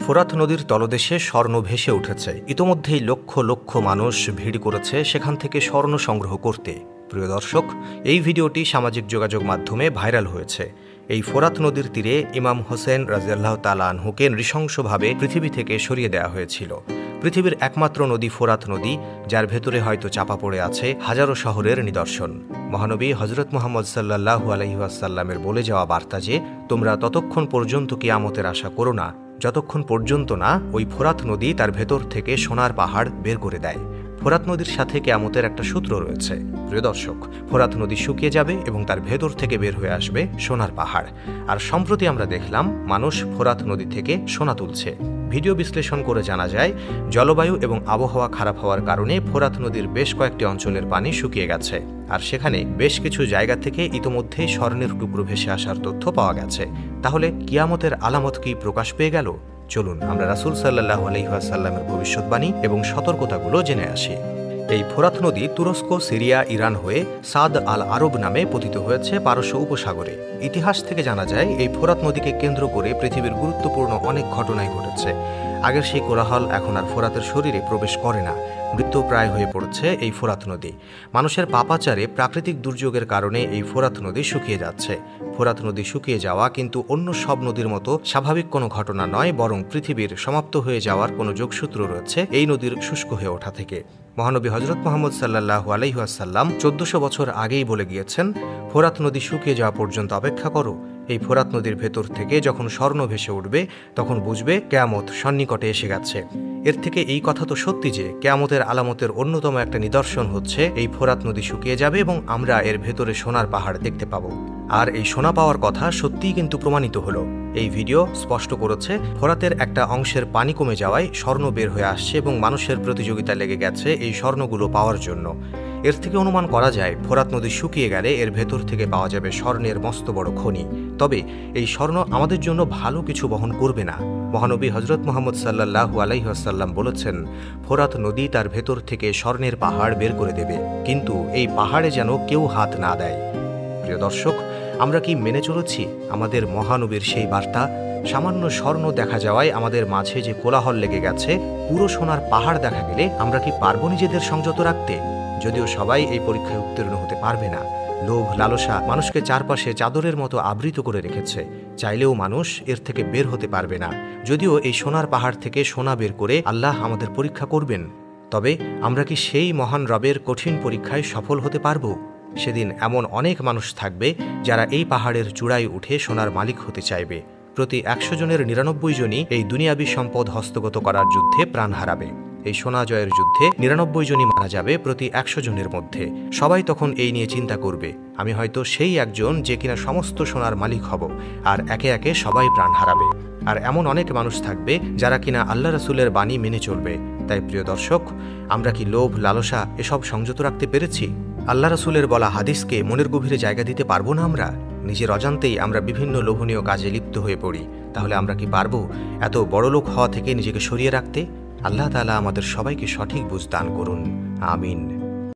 ফোরাত নদীর তলদেশে স্বর্ণ ভেসে উঠেছে। ইতোমধ্যেই লক্ষ লক্ষ মানুষ ভিড় করেছে সেখান থেকে স্বর্ণ সংগ্রহ করতে। প্রিয় দর্শক, এই ভিডিওটি সামাজিক যোগাযোগ মাধ্যমে ভাইরাল হয়েছে। এই ফোরাত নদীর তীরে ইমাম হোসেন রাদিয়াল্লাহু তাআলা আনহুকে নৃশংসভাবে পৃথিবী থেকে সরিয়ে দেওয়া হয়েছিল। পৃথিবীর একমাত্র নদী ফোরাত নদী, যার ভেতরে হয়তো চাপা পড়ে আছে হাজারো শহরের নিদর্শন। মহানবী হযরত মুহাম্মদ সাল্লাল্লাহু আলাইহি ওয়াসাল্লামের বলে যাওয়া বার্তা যে, তোমরা ততক্ষণ পর্যন্ত কিয়ামতের আশা করো না যতক্ষণ পর্যন্ত না ওই ফোরাত নদী তার ভেতর থেকে সোনার পাহাড় বের করে দেয়। ফোরাত নদীর সাথে কিয়ামতের একটা সূত্র রয়েছে। প্রিয় দর্শক, ফোরাত নদী শুকিয়ে যাবে এবং তার ভেতর থেকে বের হয়ে আসবে সোনার পাহাড়। আর সম্প্রতি আমরা দেখলাম মানুষ ফোরাত নদী থেকে সোনা তুলছে। ভিডিও বিশ্লেষণ করে জানা যায়, জলবায়ু এবং আবহাওয়া খারাপ হওয়ার কারণে ফোরাত নদীর বেশ কয়েকটি অঞ্চলের পানি শুকিয়ে গেছে। আর সেখানে বেশ কিছু জায়গা থেকে ইতোমধ্যেই স্বর্ণের টুকরো ভেসে আসার তথ্য পাওয়া গেছে। তাহলে কিয়ামতের আলামত কি প্রকাশ পেয়ে গেল? চলুন আমরা রাসূল সাল্লাল্লাহু আলাইহি ওয়াসাল্লামের ভবিষ্যৎবাণী এবং সতর্কতাগুলো জেনে আসি। এই ফোরাত নদী তুরস্ক, সিরিয়া, ইরান হয়ে সাদ আল আরব নামে পতিত হয়েছে পারস্য উপসাগরে। ইতিহাস থেকে জানা যায়, এই ফোরাত নদীকে কেন্দ্র করে পৃথিবীর গুরুত্বপূর্ণ অনেক ঘটনাই ঘটেছে। আগের সেই কোলাহল এখন আর ফোরাতের শরীরে প্রবেশ করে না। মৃত্যুপ্রায় হয়ে পড়ছে এই ফোরাত নদী। মানুষের পাপাচারে, প্রাকৃতিক দুর্যোগের কারণে এই ফোরাত নদী শুকিয়ে যাচ্ছে। ফোরাত নদী শুকিয়ে যাওয়া কিন্তু অন্য সব নদীর মতো স্বাভাবিক কোনো ঘটনা নয়, বরং পৃথিবীর সমাপ্ত হয়ে যাওয়ার কোনো যোগসূত্র রয়েছে এই নদীর শুষ্ক হয়ে ওঠা থেকে। মহানবী হযরত মুহাম্মদ সাল্লাল্লাহু আলাইহি ওয়াসাল্লাম 1400 বছর আগেই বলে গিয়েছেন, ফোরাত নদী শুকিয়ে যাওয়া পর্যন্ত অপেক্ষা করো। এই ফোরাত নদীর ভেতর থেকে যখন স্বর্ণ ভেসে উঠবে, তখন বুঝবে কিয়ামত সন্নিকটে এসে গেছে। এর থেকে এই কথা তো সত্যি যে কিয়ামতের আলামতের অন্যতম একটা নিদর্শন হচ্ছে এই ফোরাত নদী শুকিয়ে যাবে এবং আমরা এর ভেতরে সোনার পাহাড় দেখতে পাবো। আর এই সোনা পাওয়ার কথা সত্যিই কিন্তু প্রমাণিত হলো। এই ভিডিও স্পষ্ট করেছে, ফোরাতের একটা অংশের পানি কমে যাওয়ায় স্বর্ণ বের হয়ে আসছে এবং মানুষের প্রতিযোগিতা লেগে গেছে এই স্বর্ণগুলো পাওয়ার জন্য। এর থেকে অনুমান করা যায়, ফোরাত নদী শুকিয়ে গেলে এর ভেতর থেকে পাওয়া যাবে স্বর্ণের মস্ত বড় খনি। তবে এই স্বর্ণ আমাদের জন্য ভালো কিছু বহন করবে না। মহানবী হযরত মুহাম্মদ সাল্লাল্লাহু আলাইহি ওয়াসাল্লাম বলেছেন, ফোরাত নদী তার ভেতর থেকে স্বর্ণের পাহাড় বের করে দেবে, কিন্তু এই পাহাড়ে যেন কেউ হাত না দেয়। প্রিয় দর্শক, আমরা কি মেনে চলেছি আমাদের মহানবীর সেই বার্তা? সামান্য স্বর্ণ দেখা যাওয়ায় আমাদের মাঝে যে কোলাহল লেগে গেছে, পুরো সোনার পাহাড় দেখা গেলে আমরা কি পারবো নিজেদের সংযত রাখতে? যদিও সবাই এই পরীক্ষায় উত্তীর্ণ হতে পারবে না। লোভ, লালসা মানুষকে চারপাশে চাদরের মতো আবৃত করে রেখেছে। চাইলেও মানুষ এর থেকে বের হতে পারবে না। যদিও এই সোনার পাহাড় থেকে সোনা বের করে আল্লাহ আমাদের পরীক্ষা করবেন, তবে আমরা কি সেই মহান রবের কঠিন পরীক্ষায় সফল হতে পারবো? সেদিন এমন অনেক মানুষ থাকবে যারা এই পাহাড়ের চূড়ায় উঠে সোনার মালিক হতে চাইবে। প্রতি 100 জনের 99 জনই এই দুনিয়াবী সম্পদ হস্তগত করার যুদ্ধে প্রাণ হারাবে। এই সোনা জয়ের যুদ্ধে 99 জনই মারা যাবে প্রতি 100 জনের মধ্যে। সবাই তখন এই নিয়ে চিন্তা করবে, আমি হয়তো সেই একজন যে কিনা সমস্ত সোনার মালিক হব, আর একে একে সবাই প্রাণ হারাবে। আর এমন অনেক মানুষ থাকবে যারা কিনা আল্লাহ রাসূলের বাণী মেনে চলবে। তাই প্রিয় দর্শক, আমরা কি লোভ, লালসা এসব সংযত রাখতে পেরেছি? আল্লাহ রাসূলের বলা হাদিসকে মনের গভীরে জায়গা দিতে পারবো না? আমরা নিজের অজান্তেই আমরা বিভিন্ন লোভনীয় কাজে লিপ্ত হয়ে পড়ি। তাহলে আমরা কি পারবো এত বড়লোক হওয়া থেকে নিজেকে সরিয়ে রাখতে? আল্লাহ তাআলা আমাদের সবাইকে সঠিক বুঝ দান করুন। আমিন।